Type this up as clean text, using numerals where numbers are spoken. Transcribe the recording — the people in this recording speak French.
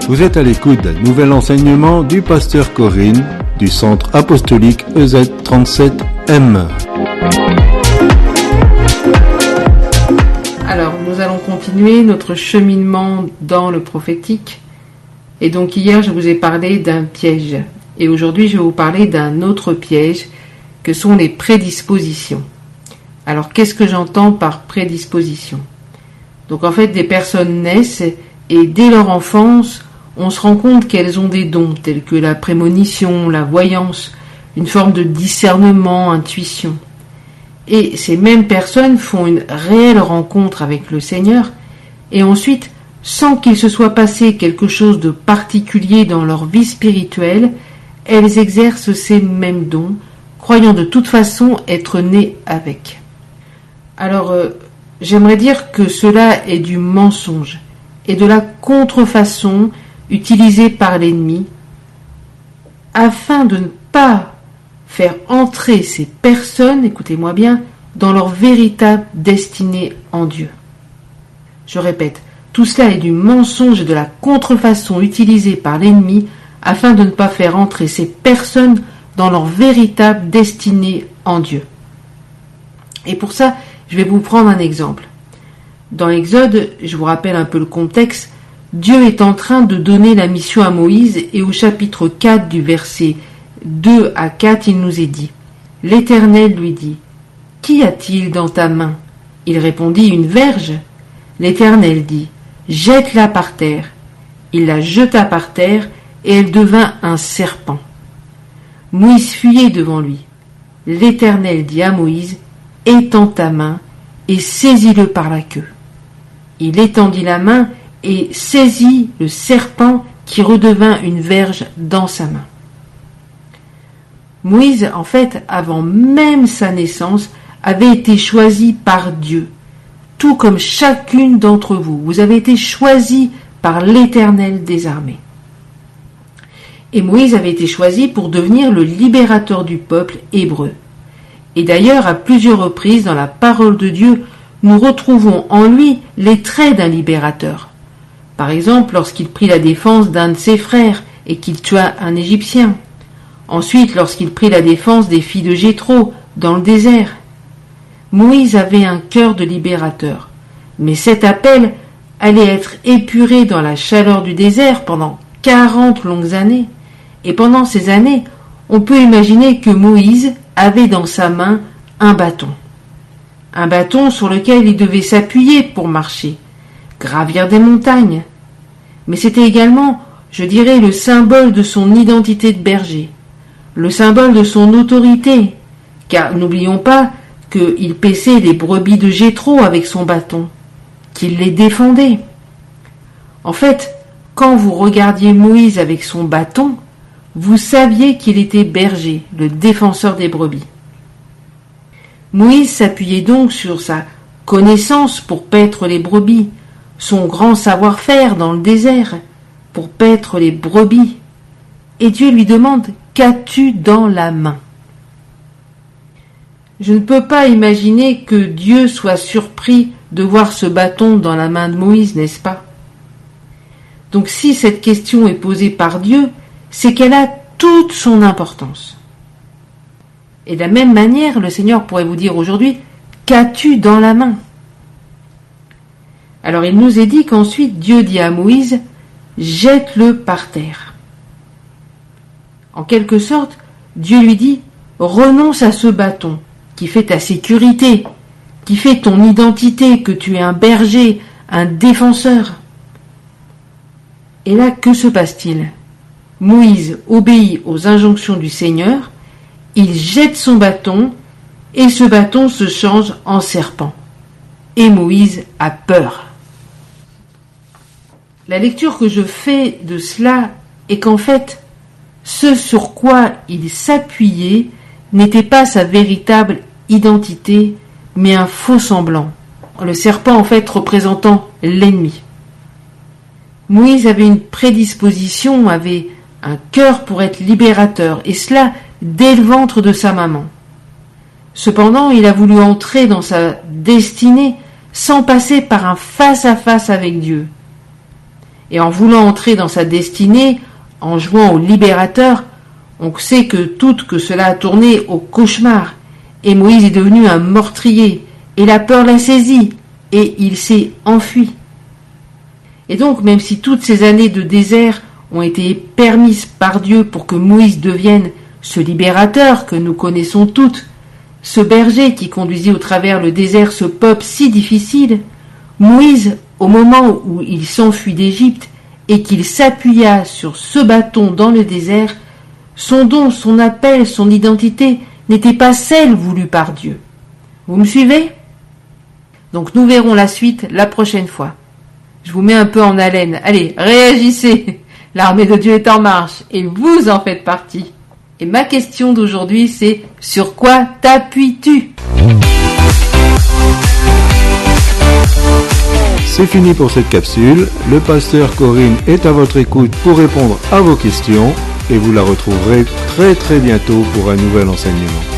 Vous êtes à l'écoute d'un nouvel enseignement du pasteur Corinne du Centre Apostolique EZ37M. Alors, nous allons continuer notre cheminement dans le prophétique. Et donc hier, je vous ai parlé d'un piège. Et aujourd'hui, je vais vous parler d'un autre piège, que sont les prédispositions. Alors, qu'est-ce que j'entends par prédisposition ? Donc, en fait, des personnes naissent et dès leur enfance, on se rend compte qu'elles ont des dons, tels que la prémonition, la voyance, une forme de discernement, intuition. Et ces mêmes personnes font une réelle rencontre avec le Seigneur, et ensuite, sans qu'il se soit passé quelque chose de particulier dans leur vie spirituelle, elles exercent ces mêmes dons, croyant de toute façon être nées avec. Alors, j'aimerais dire que cela est du mensonge et de la contrefaçon utilisée par l'ennemi afin de ne pas faire entrer ces personnes, écoutez-moi bien, dans leur véritable destinée en Dieu. Je répète, tout cela est du mensonge et de la contrefaçon utilisée par l'ennemi afin de ne pas faire entrer ces personnes dans leur véritable destinée en Dieu. Et pour ça, je vais vous prendre un exemple. Dans l'Exode, je vous rappelle un peu le contexte, Dieu est en train de donner la mission à Moïse et au chapitre 4 du verset 2 à 4, il nous est dit « L'Éternel lui dit « Qu'y a-t-il dans ta main ?» Il répondit « Une verge. » L'Éternel dit « Jette-la par terre. » Il la jeta par terre et elle devint un serpent. Moïse fuyait devant lui. L'Éternel dit à Moïse « Étends ta main et saisis-le par la queue. » Il étendit la main et saisit le serpent qui redevint une verge dans sa main. Moïse, en fait, avant même sa naissance, avait été choisi par Dieu, tout comme chacune d'entre vous. Vous avez été choisi par l'Éternel des armées. Et Moïse avait été choisi pour devenir le libérateur du peuple hébreu. Et d'ailleurs, à plusieurs reprises dans la parole de Dieu, nous retrouvons en lui les traits d'un libérateur. Par exemple, lorsqu'il prit la défense d'un de ses frères et qu'il tua un Égyptien. Ensuite, lorsqu'il prit la défense des filles de Jéthro dans le désert. Moïse avait un cœur de libérateur. Mais cet appel allait être épuré dans la chaleur du désert pendant 40 longues années. Et pendant ces années, on peut imaginer que Moïse avait dans sa main un bâton. Un bâton sur lequel il devait s'appuyer pour marcher, gravir des montagnes. Mais c'était également, je dirais, le symbole de son identité de berger, le symbole de son autorité, car n'oublions pas qu'il paissait les brebis de Jéthro avec son bâton, qu'il les défendait. En fait, quand vous regardiez Moïse avec son bâton, vous saviez qu'il était berger, le défenseur des brebis. Moïse s'appuyait donc sur sa connaissance pour paître les brebis, son grand savoir-faire dans le désert pour paître les brebis. Et Dieu lui demande « Qu'as-tu dans la main ?» Je ne peux pas imaginer que Dieu soit surpris de voir ce bâton dans la main de Moïse, n'est-ce pas ? Donc si cette question est posée par Dieu, c'est qu'elle a toute son importance. Et de la même manière, le Seigneur pourrait vous dire aujourd'hui « Qu'as-tu dans la main ?» Alors il nous est dit qu'ensuite Dieu dit à Moïse « Jette-le par terre ». En quelque sorte, Dieu lui dit « Renonce à ce bâton qui fait ta sécurité, qui fait ton identité, que tu es un berger, un défenseur. » Et là, que se passe-t-il ? Moïse obéit aux injonctions du Seigneur, il jette son bâton, et ce bâton se change en serpent. Et Moïse a peur. La lecture que je fais de cela est qu'en fait, ce sur quoi il s'appuyait n'était pas sa véritable identité, mais un faux semblant. Le serpent, en fait, représentant l'ennemi. Moïse avait une prédisposition, avait un cœur pour être libérateur, et cela dès le ventre de sa maman. Cependant, il a voulu entrer dans sa destinée sans passer par un face-à-face avec Dieu. Et en voulant entrer dans sa destinée, en jouant au libérateur, on sait que cela a tourné au cauchemar. Et Moïse est devenu un meurtrier. Et la peur l'a saisi. Et il s'est enfui. Et donc, même si toutes ces années de désert ont été permises par Dieu pour que Moïse devienne ce libérateur que nous connaissons toutes, ce berger qui conduisit au travers le désert ce peuple si difficile, Moïse, au moment où il s'enfuit d'Égypte et qu'il s'appuya sur ce bâton dans le désert, son don, son appel, son identité n'était pas celle voulue par Dieu. Vous me suivez ? Donc nous verrons la suite la prochaine fois. Je vous mets un peu en haleine. Allez, réagissez. L'armée de Dieu est en marche et vous en faites partie. Et ma question d'aujourd'hui, c'est sur quoi t'appuies-tu ? C'est fini pour cette capsule. Le pasteur Corinne est à votre écoute pour répondre à vos questions et vous la retrouverez très bientôt pour un nouvel enseignement.